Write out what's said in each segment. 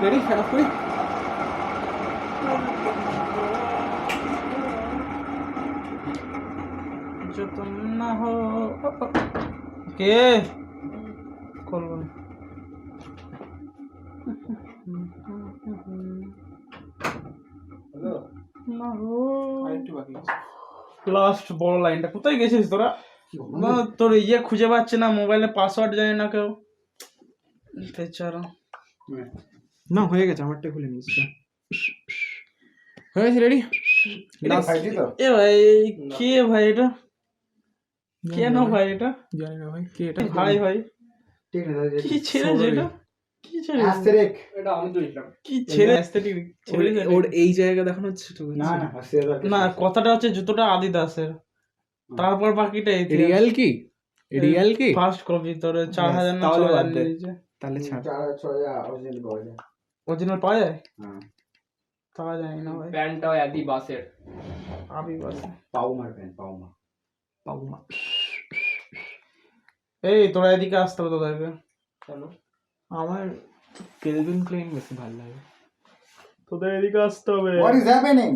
Ready fan of করি। जो तुम ना हो के করব না হো আরেকটু বাকি আছে। লাস্ট বড় লাইনটা কোথায় গেছিস তোরা? না তোর ইয়ে খুঁজে পাচ্ছে না, মোবাইলে পাসওয়ার্ড জানে না কেউ বেচারা। না হয়ে গেছে, আমারটা খুলে নিয়েছি। হয়ে গেছে রেডি। এ ভাই কে ভাই এটা? কেন ভাই এটা? জানি না ভাই কে এটা। ভাই ভাই কি ছেড়ে যেটা? কি ছেড়ে? অ্যাস্টেরিক এটা আমি তো লিখলাম। কি ছেড়ে অ্যাস্থেটিক ছেড়ে ওর এই জায়গা দেখানো হচ্ছে তো। না না অ্যাস্টেরিক না, কথাটা হচ্ছে জুতোটা আদিদাসের, তারপর বাকিটা রিয়াল কি? রিয়াল কি? ফার্স্ট কপি তোর 4000 না তাহলে 4000 বাদ দে। নিয়েছে। তাহলে ছাড়। 4-6 অরিজিনাল পাওয়া যায়। অরিজিনাল পাওয়া যায়? হ্যাঁ তা জানি না ভাই। প্যান্টটাও একই বাসের। আমি বাস পাউমার প্যান্ট পাউমা। পাবো না। এই তোরা এদিকে আসতে হবে তোদেরকে। চলো আমার কেলভিন ক্লেইন বেশি ভালো লাগে। তোদের এদিকে আসতে হবে। What is happening?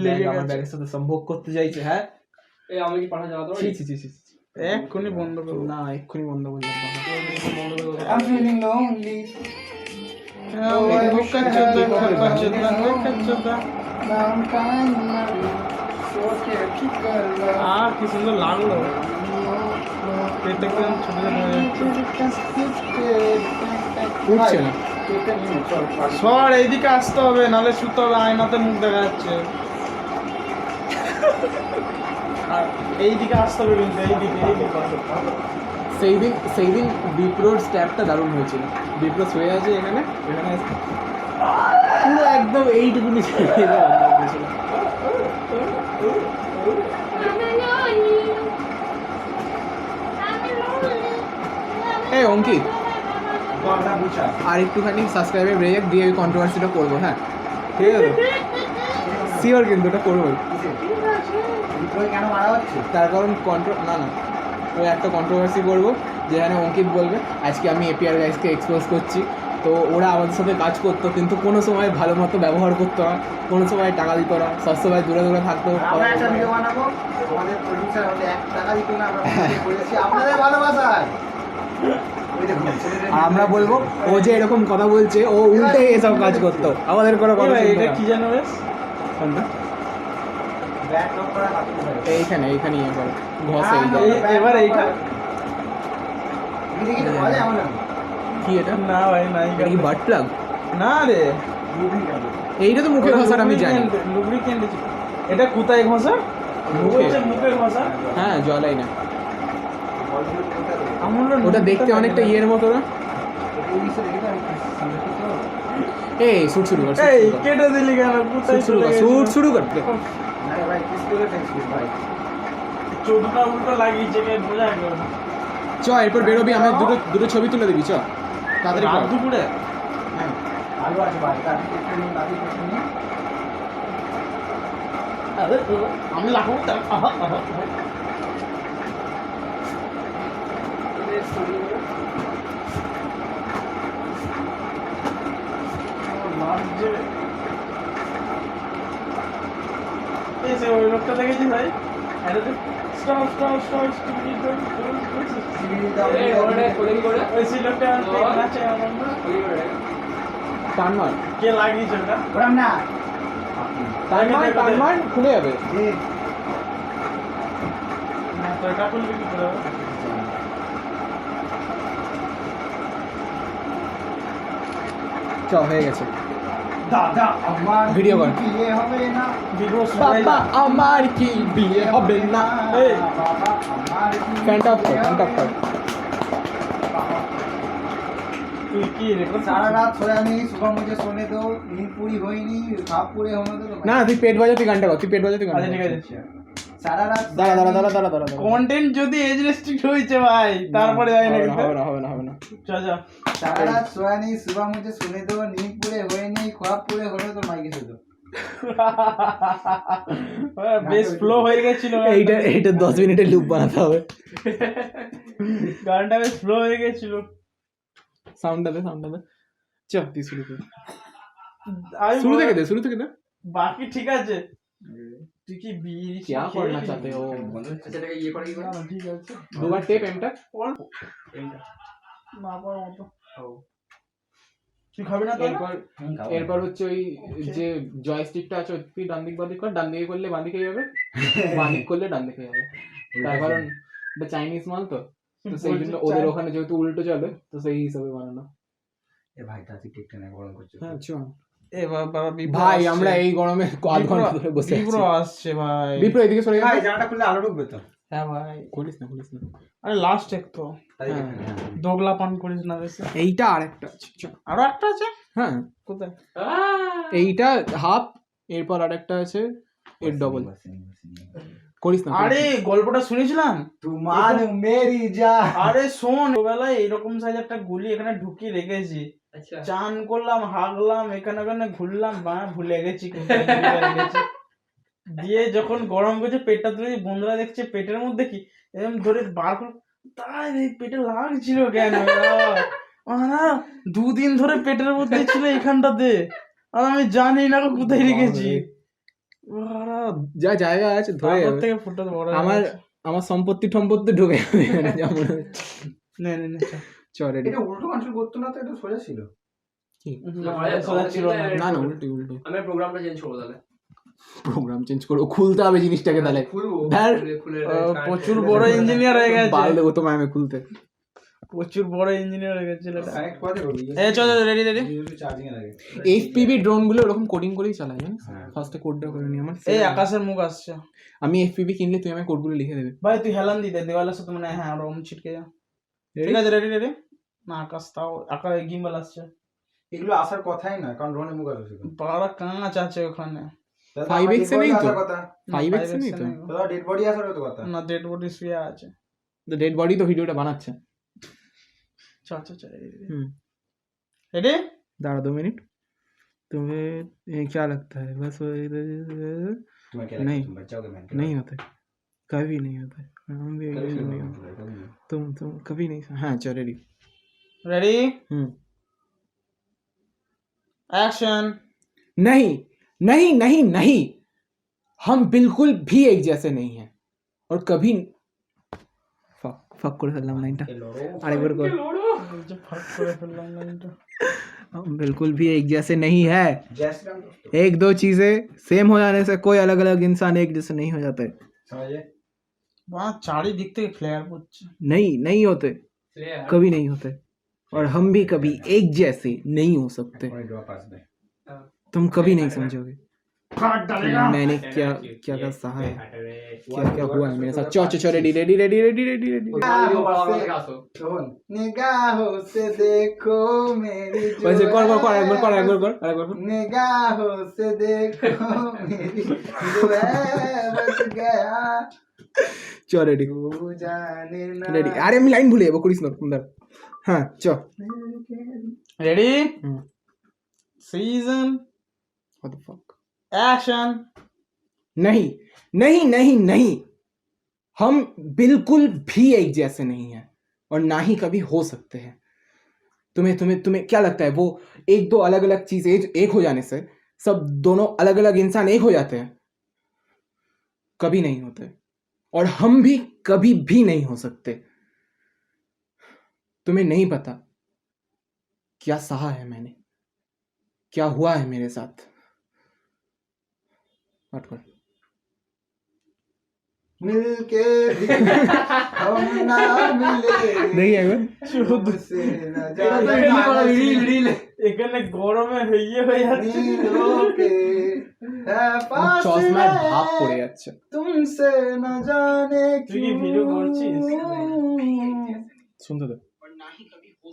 লেগে আমার গেছে। ব্যাগের সাথে সম্ভব করতে চাইছে। হ্যাঁ এই আমি কি পাঠা চালাতে ছি পারি? ছি ছি ছি। এক্ষুনি বন্ধ করো। না এক্ষুনি বন্ধ করলাম। I am feeling lonely now kind সোচে কি করলা আর কি সুন্দর লাগলো। পেটে কেমন ছোট ছোট হয়ে যাচ্ছে। উঠছে না। সর এইদিকে আসতে হবে, নাহলে শুতে হবে, আয়নাতে মুখ দেখা যাচ্ছে। আর এইদিকে আসতে হবে কিন্তু এইদিকে সেই দিন বিপ্রোর স্ট্যাপটা দারুণ হয়েছিল। বিপ্রো শুয়ে আছে এখানে এখানে পুরো একদম এইটুকুনি ছিল। এই অঙ্কিত আর একটুখানি সাবস্ক্রাইবার ব্রেক দিয়ে ওই কন্ট্রোভার্সিটা করবো। হ্যাঁ ঠিক আছে শিওর, কিন্তু ওটা করবোই। কেন মারা হচ্ছে? তার কারণ না ওই একটা কন্ট্রোভার্সি করবো যেখানে অঙ্কিত বলবে আজকে আমি এপিআর গাইজকে এক্সপোজ করছি, তো ওরা আমাদের সাথে কাজ করতো কিন্তু কোনো সময় ভালো মতো ব্যবহার করতো না, কোনো সময় টাকা দিত না, সবসময় দূরে দূরে থাকতো। আমরা একটা ভিডিও বানাবো, আমাদের প্রোডিউসার আমাদের 1 টাকা দিত না, আমরা ভিডিও করেছি আপনাদের ভালোবাসায়। আর আমরা বলবো ও যে এরকম কথা বলছে ও উল্টে এসব কাজ করতো, আমাদের কোনো কথা শুনতো এটা না। কি জানো বেশ? কোনটা? ব্যাক লক করা হাত ধরে এইখানে ইয়ে করে ঘষে এই হ্যাঁ, জায়গায়। এবার এইটা এদিকে তো বলে আমার না কি এটা? না ভাই নাই। এটা কি বাট প্লাগ? না রে, এইটা তো মুখে ঘষার আমি জানি। লুব্রিকেন্ট। এটা কোথায় ঘষা? মুখে। মুখে ঘষা। হ্যাঁ জলাই না, আমার ওটা দেখতে অনেকটা ইয়ের মতো না। এই শুট শুরু কর, এই কেটে দিলি কেন? কোথায় শুট শুরু কর, শুট শুরু কর। আরে ভাই কিস করে টেক্সট ভাই চোখটা উল্টো লাগিয়েছে, কে বোঝা গেল? চ এরপর বেরোবি, আমি দুটো ছবি তুলে দিবি। চ তাড়াতাড়ি রাত কর। দুপুরে হ্যাঁ আলু আছে ভাই তার একটু নিন তার একটু নিন আমি লাগাবো। ওই লোকটা দেখেছি ভাই। ওই সেই লোকটা নাচে আমার না? টান মার, কে লাগিয়েছে ওটা? ওরম না টান মার খুলে যাবে। যে না তো এটা খুলবে কি করে? চ হয়ে গেছে। দাদা আমার ভিডিও কর। বিয়ে হবে না ভিডিও বাবা আমার কি বিয়ে হবে না। এই বাবা আমার ফ্যানটা অফ কর, ফ্যানটা অফ কর। তুই কি রেকর্ড সারা রাত সোয়া নেই, সুबह मुझे सोने दो, नींद पूरी हुई नहीं, ख्वाब पूरे होने दो। না তুই পেট বাজা, তুই গানটা কর, তুই পেট বাজা, তুই গানটা আচ্ছা কর। ঠিক আছে। সারা রাত দাঁড়া। কন্টেন্ট যদি এজ রেস্ট্রিক্ট হয়েছে ভাই, তারপরে যাই না কিন্তু। হবে না। চল যা। सारा रात सोया नहीं, सुबह मुझे सोने दो, नींद पूरे हुए नहीं, ख्वाब पूरे होने तो माइके से दो। বেশ ফ্লো হয়ে গেছিল এইটা 10 মিনিটের লুপ বানাতে হবে। গানটা বেশ ফ্লো হয়ে গেছিল। সাউন্ডটা দে চ তুই শুরু কর আমি শুরু থেকে বল- দে বাকি ঠিক আছে তুই কি বিয়ে क्या करना चाहते हो আচ্ছা এটাকে ইয়ে করে কি করে? ঠিক আছে दो बार टेप एमटा অল্প এইটা। না পারার মতো ও। তুই খাবি না তাহলে? এরপর হচ্ছে ওই যে জয়স্টিকটা আছে তুই ডান দিক বাঁ দিক কর, ডান দিকে করলে বাঁ দিকে যাবে, বাঁ দিক করলে ডান দিকে যাবে। তার কারণ এটা চাইনিজ মাল তো সেই জন্য ওদের ওখানে যেহেতু উল্টো চলে তো সেই হিসাবে বানানো। এ ভাই তাতে কেকটা না গরম করছে। হ্যাঁ চল এ বাবা বিপ্র ভাই আসছে। আমরা এই গরমে আধ ঘন্টা ধরে বসে বিপ্র আছি। আসছে ভাই বিপ্র এদিকে সরে ভাই যা। জানাটা খুললে আলো ঢুকবে তো। হ্যাঁ ভাই খুলিস না আরে লাস্ট এক তো তাই হ্যাঁ। এখানে, হ্যাঁ। দোগলা পান করিস না বেশি এইটা আরেকটা আছে চল। আরো একটা আছে হ্যাঁ কোথায় এইটা হাফ, এরপর আরেকটা আছে এর ডবল। করিস না আরে গল্পটা শুনেছিলাম তুমার মেরি জান। আরে শোন ছোটবেলায় এরকম সাইজ একটা গুলি এখানে ঢুকিয়ে রেখেছি আচ্ছা চান করলাম হাগলাম এখানে ওখানে ঘুরলাম ভুলে গেছি কোথায় গুলিটা রেখেছি। দিয়ে যখন গরম করছে পেটটা তুলে বন্ধুরা দেখছে পেটের মধ্যে কি এরকম ধরে বার করে তাই এই পেটে লাগছিল কেন না 2 দিন ধরে পেটের মধ্যে ছিল এখানটাতে আর আমি জানি না কোথায় রেখেছি বাড়া, যা জায়গা আছে ধরে তারপর যাবে। থেকে ফুটটা বড় হয়ে আমার গেছে। আমার সম্পত্তি ঠম্পত্তি ঢুকে যাবে এখানে যেমন নে নে নে চ রেডি। এটা উল্টো কন্ট্রোল করতো না তো, এটা সোজা ছিল। সোজা ছিল না। না না উল্টো আমি প্রোগ্রামটা চেঞ্জ করবো তাহলে। প্রোগ্রাম চেঞ্জ করো, খুলতে হবে জিনিসটাকে তাহলে। খুলবো। ধ্যার খুলে প্রচুর বড় ইঞ্জিনিয়ার হয়ে গেছে বাল দেবো তোমায় আমি খুলতে। প্রচুর বড় ইঞ্জিনিয়ার হয়ে গেছে ছেলেটা কানেক্ট করে করবি। এই চল রেডি রেডি চার্জিং এ লাগে। FPV ড্রোন গুলো ওরকম কোডিং করেই চালায় জানিস, হ্যাঁ। ফার্স্টে কোডটা করে নি আমার। এই আকাশের মুখ আসছে আমি FPV কিনলে তুই আমায় কোডগুলো লিখে দেবে। ভাই তুই হেলান দিতে দেওয়ালের সাথে মানে হ্যাঁ ওরকম ছিটকে যা ঠিক আছে রেডি রেডি না আকাশ তাও আকাশ গিম্বল আসছে এগুলো আসার কথাই না, কারণ ড্রোনে মুখ আসবে। পাড়া কাঁচ আছে ওখানে 5x এ নেই তো? কথা 5x এ নেই তো? দাদা ডেড বডি আসার তো কথা। না ডেড বডি শুয়ে আছে ডেড বডি তো ভিডিওটা বানাচ্ছে। চল চল চল হুম রেডি दाड़ा 2 मिनट। तुम्हें ये क्या लगता है बस वो तुम्हें क्या नहीं। लगता है तुम बचाओगे मैन? नहीं होता है, कभी नहीं होता है, हम भी नहीं होता। तुम कभी नहीं। हाँ चल रेडी। রেডি हम्म অ্যাকশন नहीं नहीं नहीं नहीं, हम बिल्कुल भी एक जैसे नहीं हैं और कभी फक फक করে ফেললাম লাইনটা আরেকবার কর। ফাক করে ফেললাম লাইনটা हम बिल्कुल भी एक जैसे नहीं है। जैसे हम एक दो चीजें सेम हो जाने से कोई अलग अलग इंसान एक जैसे नहीं हो जाते। समझे? বা চারিদিক থেকে ফ্লেয়ার পড়ছে नहीं नहीं होते, कभी नहीं होते और हम भी कभी एक जैसे नहीं हो सकते। और ड्रॉ पास में तुम कभी नहीं समझोगे मैंने क्या क्या क्या सहा है, क्या क्या हुआ है मेरे साथ। चो चो चो ready ready ready ready ready ready. सुन निगाहों से देखो मेरी वैसे कर कर कर एक बार कर एक बार कर एक बार कर। निगाहों से देखो मेरी जो है बच गया चो रेडी तू जाने ना रेडी। अरे আমি লাইন ভুলে যাবো, করিস না সুন্দর। হ্যাঁ চো। Ready hmm season what the fuck. Action नहीं नहीं नहीं नहीं, हम बिल्कुल भी एक जैसे नहीं हैं और ना ही कभी हो सकते हैं। तुम्हें तुम्हें तुम्हें क्या लगता है वो एक दो अलग अलग चीजें एक हो जाने से सब दोनों अलग अलग इंसान एक हो जाते हैं? कभी नहीं होते और हम भी कभी भी नहीं हो सकते। तुम्हें नहीं पता क्या सहा है मैंने, क्या हुआ है मेरे साथ। हट कर। मिलके भी हम ना मिले नहीं है वो? तुमसे न এটা তো जाने রিল এখানে গরমে হইয়ে হয়ে যাচ্ছে नीलों के है पास চশমায় में, ভাব পড়ে যাচ্ছে। तुमसे न जाने তুই কি ভিডিও করছিস क्यों শুনতে দে।